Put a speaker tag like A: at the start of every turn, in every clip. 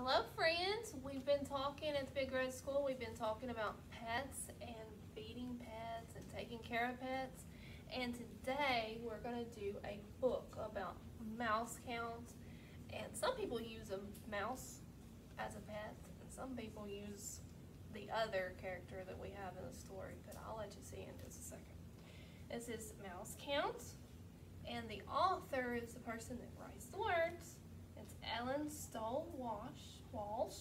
A: Hello friends, we've been talking at the Big Red School, we've been talking about pets and feeding pets and taking care of pets. And today we're going to do a book about mouse counts. And some people use a mouse as a pet and some people use the other character that we have in the story, but I'll let you see in just a second. This is Mouse Counts, and the author is the person that writes the words. It's Ellen Walsh,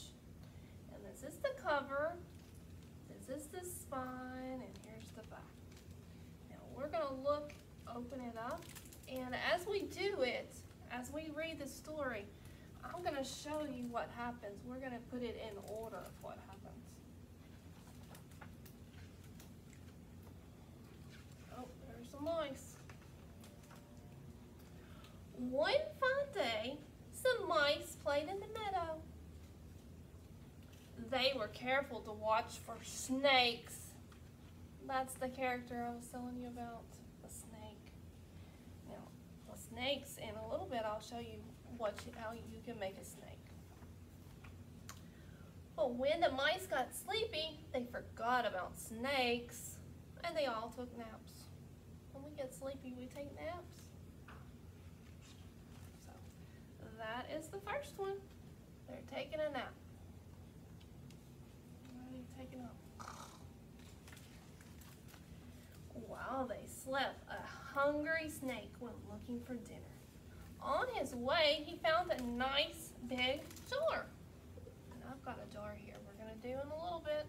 A: and this is the cover, this is the spine, and here's the back. Now we're going to open it up, and as we do it, as we read the story, I'm going to show you what happens. We're going to put it in order of what happens. Oh, there's the mice. One fine day, some mice played in the meadow. They were careful to watch for snakes. That's the character I was telling you about, the snake. Now, the snakes, in a little bit, I'll show you how you can make a snake. But when the mice got sleepy, they forgot about snakes, and they all took naps. When we get sleepy, we take naps. That is the first one. They're taking a nap. Ready to take a nap. While they slept, a hungry snake went looking for dinner. On his way, he found a nice big jar. And I've got a jar here we're going to do in a little bit.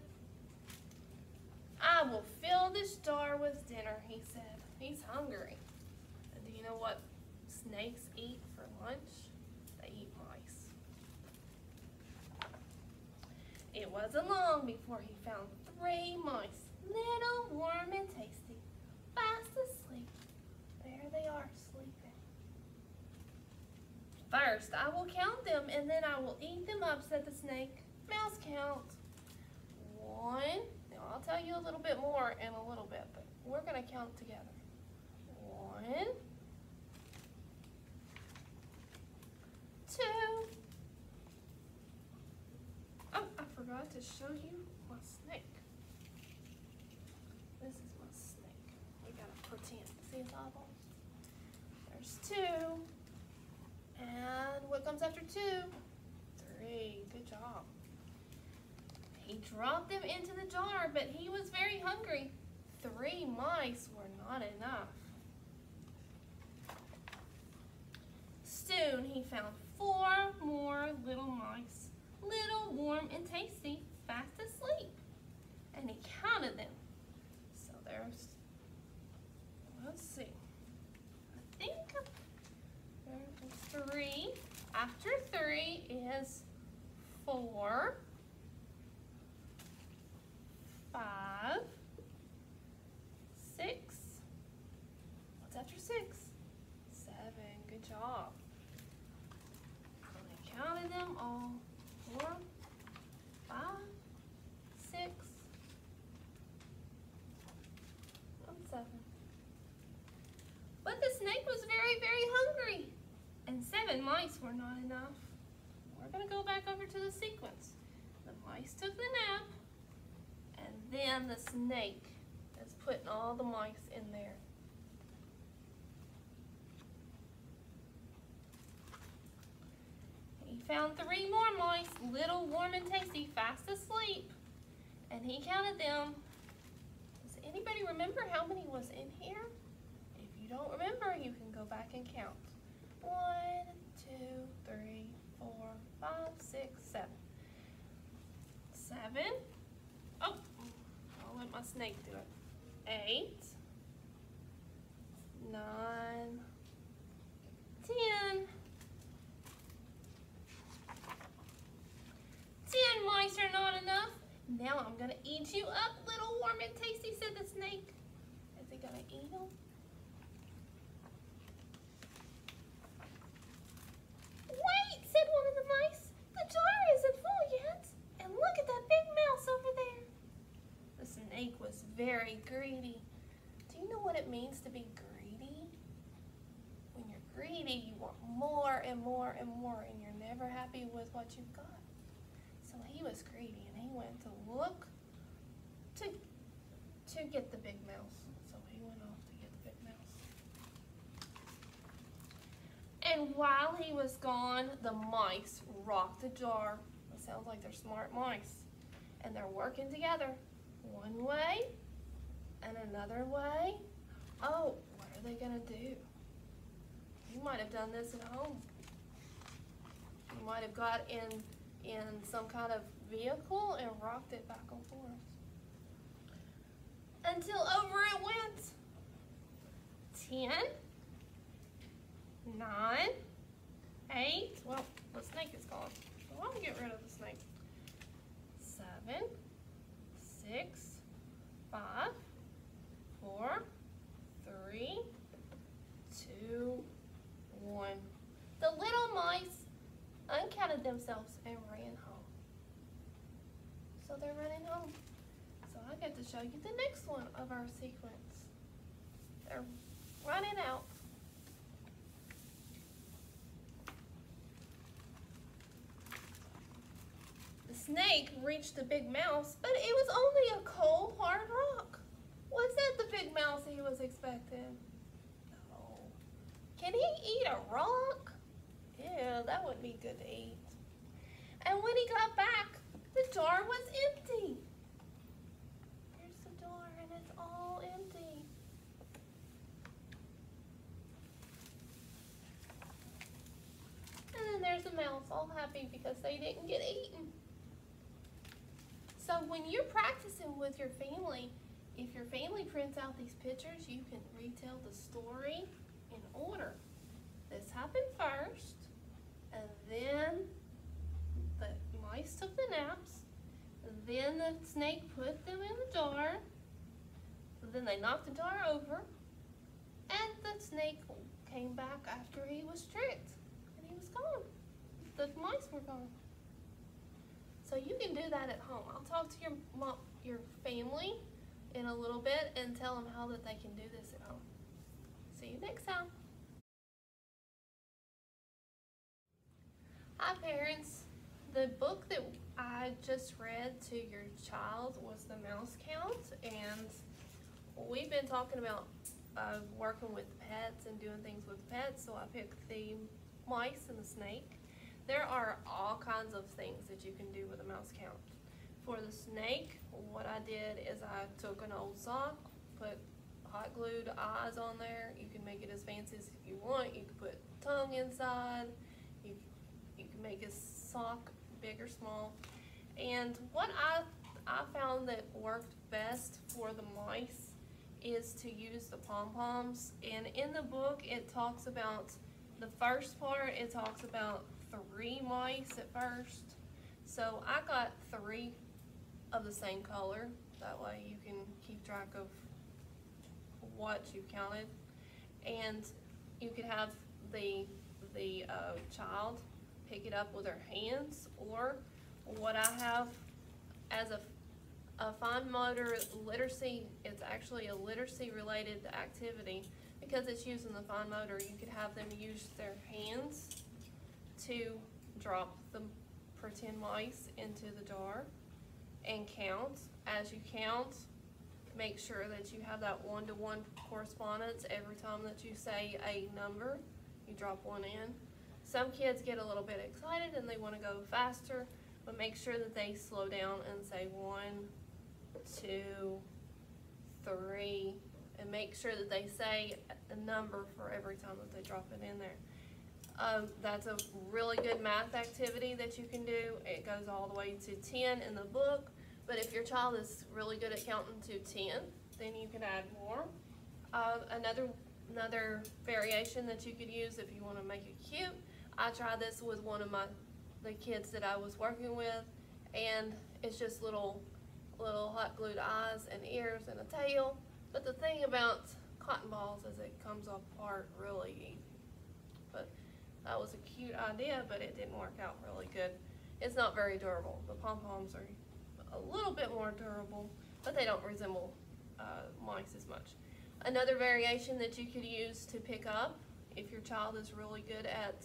A: I will fill this jar with dinner, he said. He's hungry. And do you know what snakes eat for lunch? They eat mice. It wasn't long before he found 3 mice, little, warm, and tasty, fast asleep. There they are, sleeping. First, I will count them, and then I will eat them up, said the snake. Mouse count. 1. Now, I'll tell you a little bit more in a little bit, but we're going to count together. 1, 2. Oh, I forgot to show you my snake. This is my snake. We gotta pretend. See his eyeballs? There's 2. And what comes after 2? 3. Good job. He dropped them into the jar, but he was very hungry. 3 mice were not enough. Soon he found 4 more little mice, little, warm, and tasty, fast asleep. And he counted them. So there's, let's see, I think there's 3. After 3 is 4, 5, 6. What's after 6? 7. Good job. Counted them all. 4, 5, 6, and 7. But the snake was very, very hungry, and 7 mice were not enough. We're going to go back over to the sequence. The mice took the nap, and then the snake is putting all the mice in there. He found 3 more mice, little, warm, and tasty, fast asleep. And he counted them. Does anybody remember how many was in here? If you don't remember, you can go back and count. 1, 2, 3, 4, 5, 6, 7. 7. Oh, I'll let my snake do it. 8, 9, 10. 10 mice are not enough. Now I'm going to eat you up, little, warm, and tasty, said the snake. Is he going to eat them? Wait, said one of the mice. The jar isn't full yet. And look at that big mouse over there. The snake was very greedy. Do you know what it means to be greedy? When you're greedy, you want more and more and more, and you're never happy with what you've got. So he was greedy and he went to look to get the big mouse. So he went off to get the big mouse. And while he was gone, the mice rocked the jar. It sounds like they're smart mice. And they're working together. One way and another way. Oh, what are they gonna do? You might have done this at home. You might have got in some kind of vehicle and rocked it back and forth. Until over it went. 10, 9, 8, well, the snake is gone. So why don't we get rid of the snake? 7, 6, 5, 4, 3, 2, 1. The little mice uncounted themselves and ran home. So they're running home. So I get to show you the next one of our sequence. They're running out. The snake reached the big mouse, but it was only a cold, hard rock. Was that the big mouse he was expecting? No. Can he eat a rock? Yeah, that wouldn't be good to eat. And when he got back, the jar was empty. Here's the jar and it's all empty. And then there's the mouse all happy because they didn't get eaten. So when you're practicing with your family, if your family prints out these pictures, you can retell the story in order. This happened first, and then the mice took the naps, then the snake put them in the jar, then they knocked the jar over, and the snake came back after he was tricked, and he was gone. The mice were gone. So you can do that at home. I'll talk to your family in a little bit and tell them how that they can do this at home. See you next time. Hi parents. The book that I just read to your child was The Mouse Count, and we've been talking about working with pets and doing things with pets, so I picked the mice and the snake. There are all kinds of things that you can do with a mouse count. For the snake, what I did is I took an old sock, put hot glued eyes on there. You can make it as fancy as you want. You can put tongue inside. You can make a sock big or small. And what I found that worked best for the mice is to use the pom-poms. And in the book, it talks about, the first part, it talks about 3 mice at first. So I got 3 of the same color. That way you can keep track of what you counted. And you could have the child pick it up with their hands, or what I have as a fine motor literacy, it's actually a literacy related activity because it's using the fine motor. You could have them use their hands to drop the pretend mice into the jar and count. As you count, make sure that you have that one-to-one correspondence. Every time that you say a number, you drop 1 in. Some kids get a little bit excited and they want to go faster, but make sure that they slow down and say 1, 2, 3, and make sure that they say a number for every time that they drop it in there. That's a really good math activity that you can do. It goes all the way to 10 in the book, but if your child is really good at counting to 10, then you can add more. Another variation that you could use if you want to make it cute, I tried this with one of the kids that I was working with, and it's just little hot glued eyes and ears and a tail. But the thing about cotton balls is it comes apart really easy. But that was a cute idea, but it didn't work out really good. It's not very durable. The pom-poms are a little bit more durable, but they don't resemble mice as much. Another variation that you could use to pick up, if your child is really good at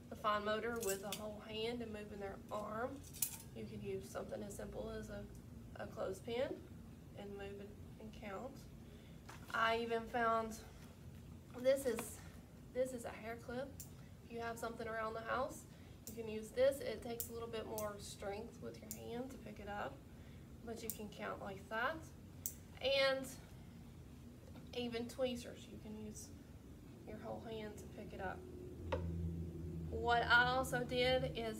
A: the fine motor with a whole hand and moving their arm, You can use something as simple as a clothespin and move it and count. I even found, this is a hair clip. If you have something around the house, you can use this. It takes a little bit more strength with your hand to pick it up, but you can count like that. And even tweezers, you can use your whole hand to pick it up. What I also did is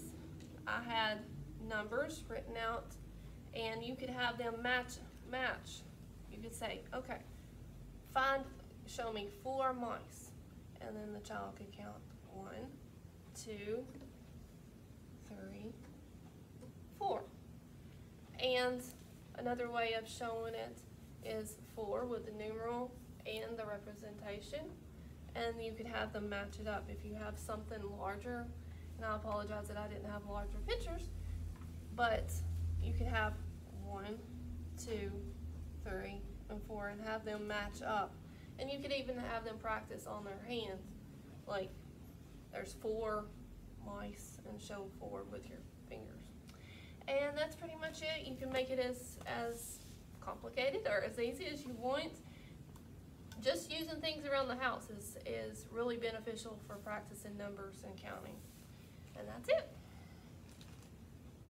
A: I had numbers written out, and you could have them match. You could say, okay, show me 4 mice, and then the child could count 1, 2, 3, 4. And another way of showing it is 4 with the numeral and the representation, and you could have them match it up. If you have something larger, and I apologize that I didn't have larger pictures, but you could have 1, 2, 3, and 4 and have them match up. And you could even have them practice on their hands, like there's 4 mice and show 4 with your fingers. And that's pretty much it. You can make it as complicated or as easy as you want. Just using things around the house is really beneficial for practicing numbers and counting. And that's it.